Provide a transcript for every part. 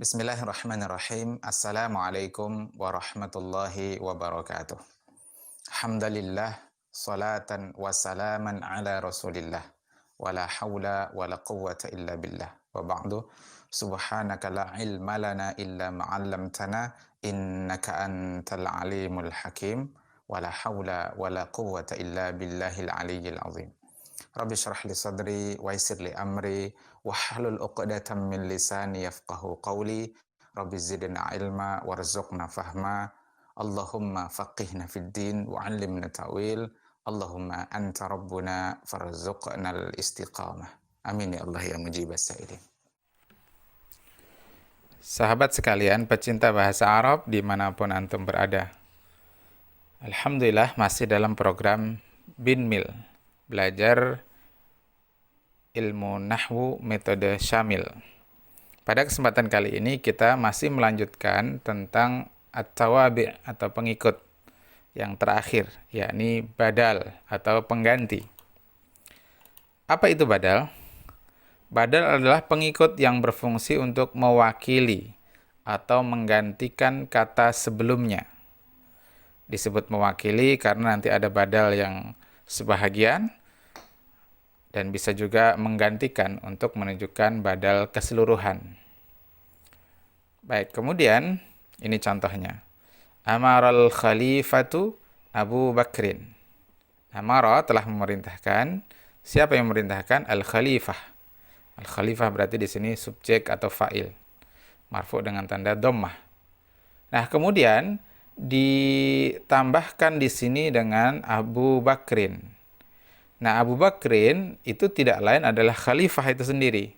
Bismillahirrahmanirrahim. Assalamualaikum warahmatullahi wabarakatuh. Alhamdulillah, salatan wa salaman ala rasulillah. Wa la hawla wa la quwwata illa billah. Wa ba'du, subhanaka la ilma lana illa ma'allamtana, innaka antal alimul hakim. Wa la hawla wa la quwwata illa billahil aliyyil azim. Rabbi syrah li sadri wa yassir li amri wahlul 'uqdatam min lisani yafqahu qawli. Rabbi zidna ilma warzuqna fahma. Allahumma faqihna fid din wa 'allimna ta'wil. Allahumma anta rabbuna farzuqna al-istiqamah. Amin ya Allah ya mujibas sa'ilin. Sahabat sekalian, pecinta bahasa Arab dimanapun antum berada, alhamdulillah masih dalam program Binmil, belajar ilmu nahwu metode syamil. Pada kesempatan kali ini kita masih melanjutkan tentang at-tawabi' atau pengikut yang terakhir, yakni badal atau pengganti. Apa itu badal? Badal adalah pengikut yang berfungsi untuk mewakili atau menggantikan kata sebelumnya. Disebut mewakili karena nanti ada badal yang sebahagian, dan bisa juga menggantikan untuk menunjukkan badal keseluruhan. Baik, kemudian ini contohnya. Amaral khalifatu Abu Bakrin. Amara telah memerintahkan. Siapa yang memerintahkan? Al-khalifah. Al-khalifah berarti di sini subjek atau fa'il. Marfu dengan tanda dhammah. Nah, kemudian ditambahkan di sini dengan Abu Bakrin. Nah, Abu Bakrin itu tidak lain adalah khalifah itu sendiri.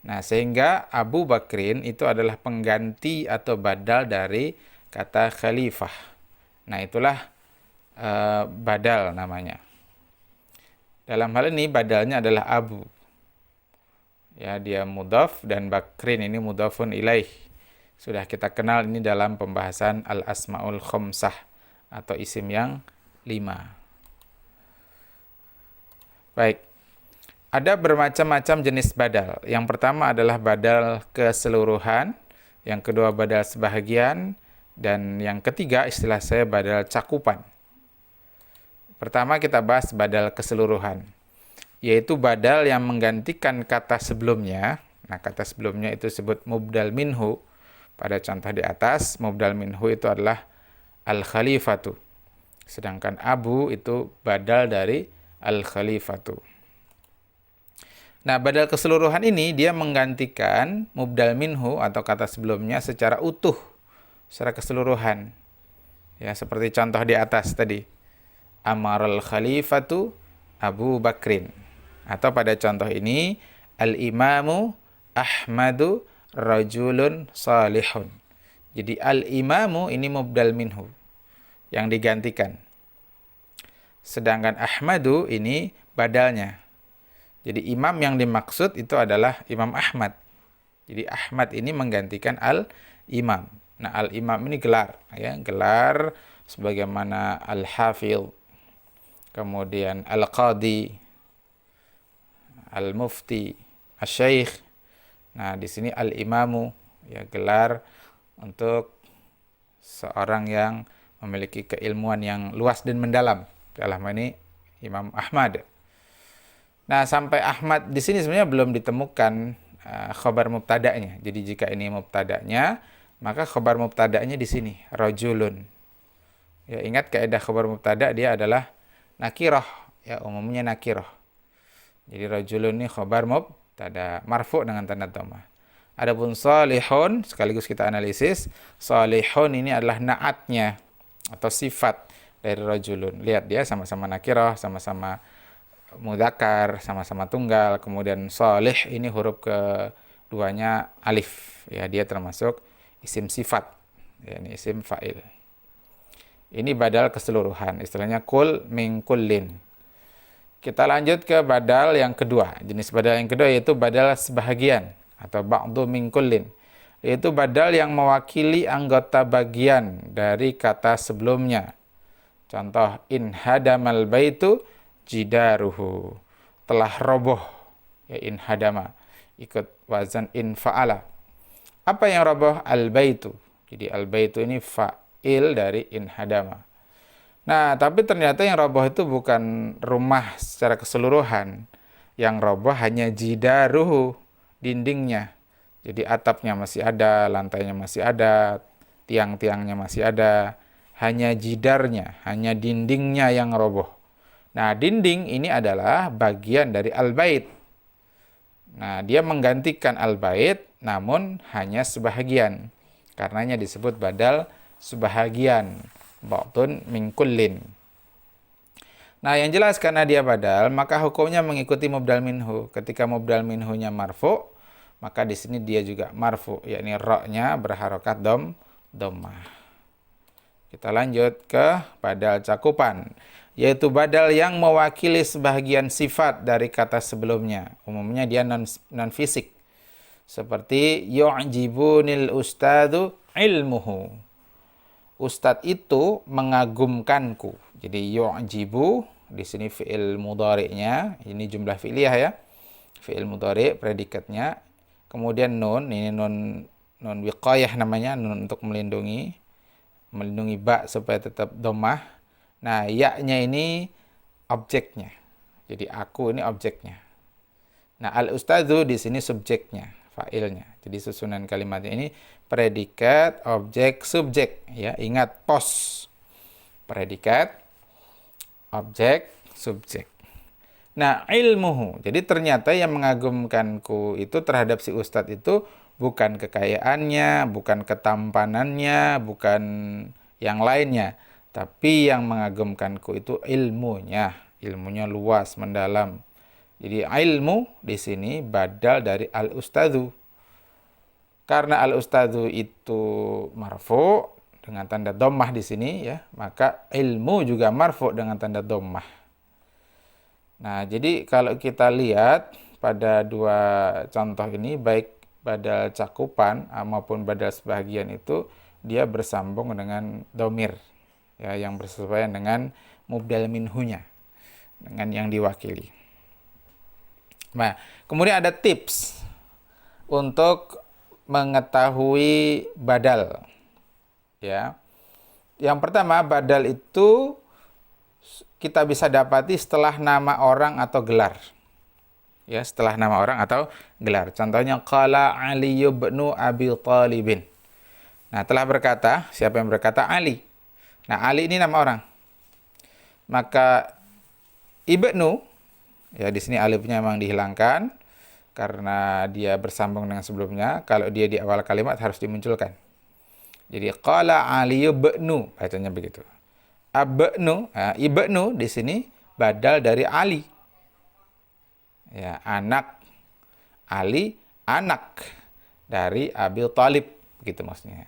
Nah, sehingga Abu Bakrin itu adalah pengganti atau badal dari kata khalifah. Nah, itulah badal namanya. Dalam hal ini badalnya adalah Abu. Ya, dia mudhaf dan Bakrin ini mudhafun ilaih. Sudah kita kenal ini dalam pembahasan al-asmaul khamsah atau isim yang 5. Baik, ada bermacam-macam jenis badal. Yang pertama adalah badal keseluruhan, yang kedua badal sebahagian, dan yang ketiga istilah saya badal cakupan. Pertama kita bahas badal keseluruhan, yaitu badal yang menggantikan kata sebelumnya. Nah, kata sebelumnya itu disebut mubdal minhu. Pada contoh di atas, mubdal minhu itu adalah al-khalifatu. Sedangkan Abu itu badal dari al-khalifatu. Nah, badal keseluruhan ini dia menggantikan mubdal minhu atau kata sebelumnya secara utuh, secara keseluruhan. Ya, seperti contoh di atas tadi. Amaral khalifatu Abu Bakrin. Atau pada contoh ini, al-imamu Ahmadu rajulun salihun. Jadi al-imamu ini mubdal minhu yang digantikan. Sedangkan Ahmadu ini badalnya. Jadi imam yang dimaksud itu adalah Imam Ahmad. Jadi Ahmad ini menggantikan al-imam. Nah, al-imam ini gelar, ya, gelar sebagaimana al-hafidh, kemudian al-qadi, al-mufti, asy-syaikh. Nah, di sini al-imamu, ya, gelar untuk seorang yang memiliki keilmuan yang luas dan mendalam. Dalam ini Imam Ahmad. Nah, sampai Ahmad di sini sebenarnya belum ditemukan khabar mubtada'nya. Jadi jika ini mubtada'nya, maka khabar mubtada'nya di sini rajulun. Ya, ingat kaidah khabar mubtada' dia adalah nakirah, ya, umumnya nakirah. Jadi rajulun ini khabar mubtada' marfu' dengan tanda dhammah. Adapun salihun, sekaligus kita analisis, salihun ini adalah na'atnya atau sifat dari rajulun. Lihat dia sama-sama nakirah, sama-sama mudzakkar, sama-sama tunggal. Kemudian salih ini huruf keduanya alif. Ya, dia termasuk isim sifat. Ya, ini isim fa'il. Ini badal keseluruhan. Istilahnya kul min kullin. Kita lanjut ke badal yang kedua. Jenis badal yang kedua yaitu badal sebahagian atau ba'du min kullin. Yaitu badal yang mewakili anggota bagian dari kata sebelumnya. Contoh, in hadamal baitu jidaruhu. Telah roboh, ya, in hadama. Ikut wazan in fa'ala. Apa yang roboh? Al-baitu. Jadi al-baitu ini fa'il dari inhadama. Nah, tapi ternyata yang roboh itu bukan rumah secara keseluruhan. Yang roboh hanya jidaruhu, dindingnya. Jadi atapnya masih ada, lantainya masih ada, tiang-tiangnya masih ada. Hanya jidarnya, hanya dindingnya yang roboh. Nah, dinding ini adalah bagian dari al-bait. Nah, dia menggantikan al-bait, namun hanya sebahagian. Karenanya disebut badal sebahagian. Ba'dun min kullin. Nah, yang jelas karena dia badal, maka hukumnya mengikuti mubdal minhu. Ketika mubdal minhunya marfu, maka di sini dia juga marfu, yakni ra-nya berharokat dhammah. Kita lanjut ke badal cakupan, yaitu badal yang mewakili sebahagian sifat dari kata sebelumnya. Umumnya dia non fisik. Seperti yu'jibunil ustadu ilmuhu. Ustadz itu mengagumkanku. Jadi yu'jibu di sini fi'il mudhari'nya, ini jumlah fi'liyah ya. Fi'il mudhari' predikatnya. Kemudian nun, ini nun wiqayah namanya, nun untuk melindungi ba supaya tetap dhammah. Nah, ya-nya ini objeknya. Jadi aku ini objeknya. Nah, al-ustadzu di sini subjeknya, fa'ilnya. Jadi susunan kalimat ini predikat, objek, subjek, ya. Ingat pos. Predikat, objek, subjek. Nah, ilmuhu. Jadi ternyata yang mengagumkanku itu terhadap si ustadz itu bukan kekayaannya, bukan ketampanannya, bukan yang lainnya. Tapi yang mengagumkanku itu ilmunya. Ilmunya luas, mendalam. Jadi ilmu di sini badal dari al-ustadzu. Karena al-ustadzu itu marfu dengan tanda dhammah di sini ya, maka ilmu juga marfu dengan tanda dhammah. Nah, jadi kalau kita lihat pada dua contoh ini, baik badal cakupan maupun badal sebahagian itu dia bersambung dengan domir ya, yang bersesuaian dengan mubdal minhunya, dengan yang diwakili. Nah, kemudian ada tips untuk mengetahui badal ya. Yang pertama, badal itu kita bisa dapati setelah nama orang atau gelar. Ya, setelah nama orang atau gelar. Contohnya qala Ali ibn Abi Thalib. Nah, telah berkata, siapa yang berkata? Ali. Nah, Ali ini nama orang. Maka ibnu, ya di sini alifnya memang dihilangkan karena dia bersambung dengan sebelumnya. Kalau dia di awal kalimat harus dimunculkan. Jadi qala Ali ibnu, bacanya begitu. Abnu, ibnu di sini badal dari Ali. Ya, anak Ali, anak dari Abi Thalib, gitu maksudnya.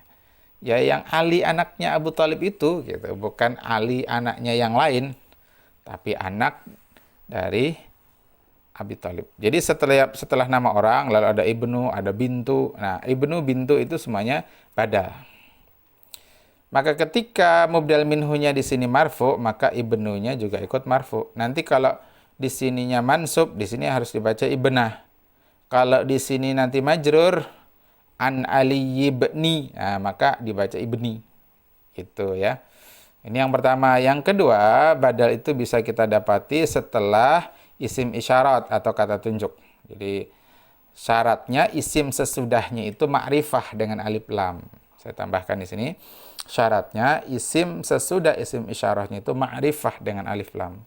Ya, yang Ali anaknya Abu Thalib itu gitu, bukan Ali anaknya yang lain, tapi anak dari Abi Thalib. Jadi setelah nama orang lalu ada ibnu, ada bintu. Nah, ibnu, bintu itu semuanya badal. Maka ketika mubdal minhunya di sini marfu, maka ibnunya juga ikut marfu. Nanti kalau di sininya mansub, di sini harus dibaca ibnah. Kalau di sini nanti majrur an Ali ibni, nah, maka dibaca ibni. Itu ya. Ini yang pertama. Yang kedua, badal itu bisa kita dapati setelah isim isyarat atau kata tunjuk. Jadi syaratnya isim sesudahnya itu ma'rifah dengan alif lam. Saya tambahkan di sini. Syaratnya isim sesudah isim isyarahnya itu ma'rifah dengan alif lam.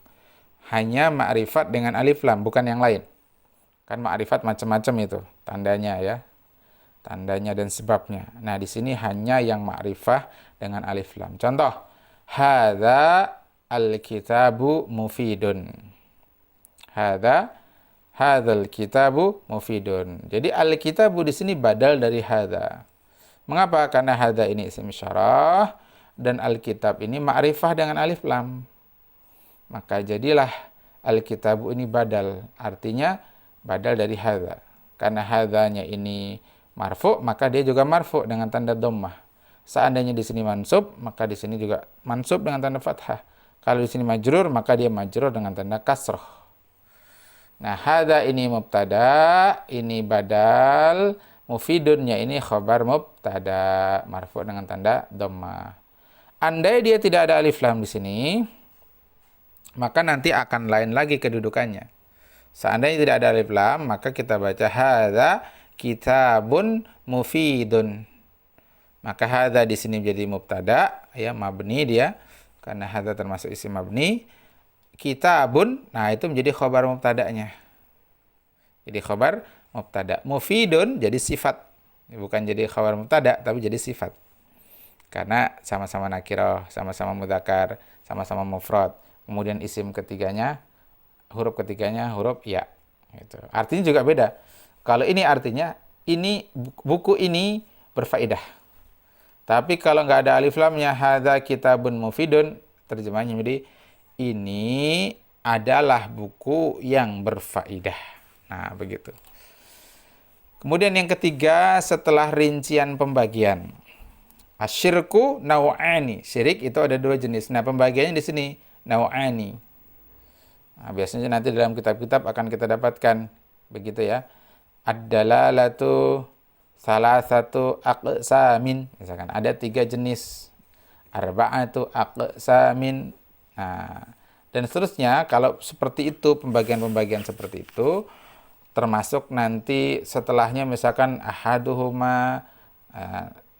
Hanya ma'rifat dengan alif lam, bukan yang lain. Kan ma'rifat macam-macam itu tandanya ya. Tandanya dan sebabnya. Nah, di sini hanya yang ma'rifah dengan alif lam. Contoh, hadza al-kitabu mufidun. Hadzal kitabu mufidun. Jadi al-kitabu di sini badal dari hadza. Mengapa? Karena hadza ini isim isyarah dan al-kitab ini ma'rifah dengan alif lam. Maka jadilah al-kitabu ini badal. Artinya badal dari hadza. Karena hadzanya ini marfu, maka dia juga marfu dengan tanda dhammah. Seandainya di sini mansub, maka di sini juga mansub dengan tanda fathah. Kalau di sini majrur, maka dia majrur dengan tanda kasroh. Nah, hadza ini mubtada, ini badal, Mufidunnya ini khabar mubtada marfu dengan tanda dhammah. Andai dia tidak ada alif lam di sini, maka nanti akan lain lagi kedudukannya. Seandainya tidak ada alif lam, maka kita baca hadza kitabun mufidun. Maka hadza di sini menjadi mubtada, ya mabni dia karena hadza termasuk isim mabni. Kitabun, nah itu menjadi khabar mubtadanya. Jadi khabar mubtada. Mufidun jadi sifat. Bukan jadi khabar mubtada, tapi jadi sifat. Karena sama-sama nakirah, sama-sama mudzakkar, sama-sama mufrad. Kemudian isim ketiganya, huruf ketiganya huruf ya. Gitu. Artinya juga beda. Kalau ini artinya, ini buku ini berfaedah. Tapi kalau nggak ada alif lamnya, hadza kitabun mufidun, terjemahnya jadi ini adalah buku yang berfaedah. Nah, begitu. Kemudian yang ketiga, setelah rincian pembagian. Asyirku naw'ani. Syirik itu ada dua jenis. Nah, pembagiannya di sini naw'ani. Nah, biasanya nanti dalam kitab-kitab akan kita dapatkan begitu ya. Ad-dalalatu salasatu aqsamin. Misalkan ada 3 jenis. Arba'atu aqsamin. Nah, dan seterusnya, kalau seperti itu, pembagian-pembagian seperti itu, termasuk nanti setelahnya misalkan ahaduhuma,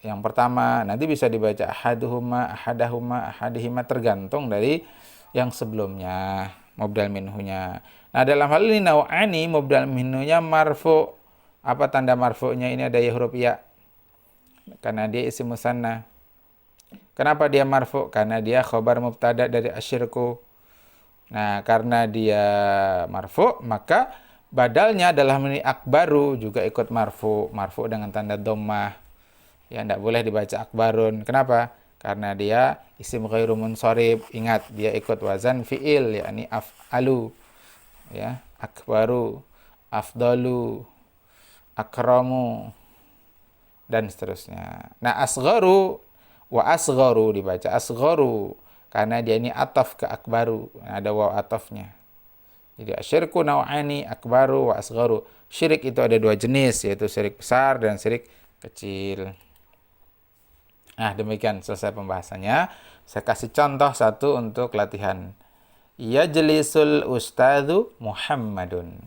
yang pertama, nanti bisa dibaca ahaduhuma, ahadahuma, ahadihima, tergantung dari yang sebelumnya, mubdal minhunya. Nah, dalam hal ini naw'ani, mubdal minhunya marfu. Apa tanda marfu'nya? Ini ada huruf ya. Karena dia isim musanna. Kenapa dia marfu? Karena dia khabar mubtada dari asyirku. Nah, karena dia marfu, maka badalnya adalah meni akbaru juga ikut marfu. Marfu dengan tanda dhammah. Ya, tidak boleh dibaca akbarun. Kenapa? Karena dia isim ghairu munsharif. Ingat, dia ikut wazan fi'il, yakni af'alu. Ya, akbaru, afdalu, akramu, dan seterusnya. Nah, asgharu wa asgharu dibaca asgharu karena dia ini ataf ke akbaru. Nah, ada waw atafnya. Jadi asyirku naw'ani akbaru wa asgharu. Syirik itu ada 2 jenis, yaitu syirik besar dan syirik kecil. Nah, demikian selesai pembahasannya. Saya kasih contoh satu untuk latihan. Yajlisul ustadzu Muhammadun.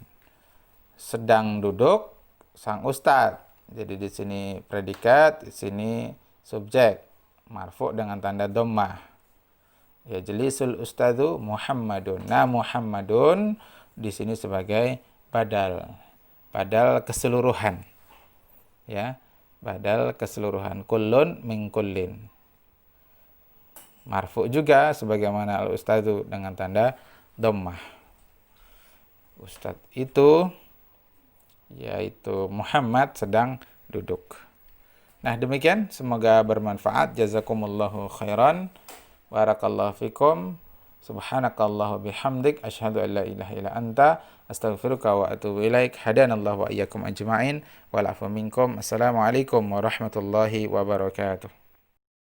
Sedang duduk sang ustadz. Jadi di sini predikat, di sini subjek. Marfu dengan tanda dhammah. Yajlisul ustadzu Muhammadun. Nah, Muhammadun di sini sebagai badal. Badal keseluruhan. Ya. Badal keseluruhan. Kullun min kullin. Marfu juga sebagaimana al-ustadzu dengan tanda dhammah. Ustadz itu yaitu Muhammad sedang duduk. Nah, demikian, semoga bermanfaat. Jazakumullahu khairan. Barakallahu fikum. Subhanakallahu bihamdik. Asyhadu an la ilaha illa anta. Astaghfiruka wa atubu ilaik. Hadanallahu wa iyyakum ajma'in. Wal afu minkum. Assalamualaikum warahmatullahi wabarakatuh.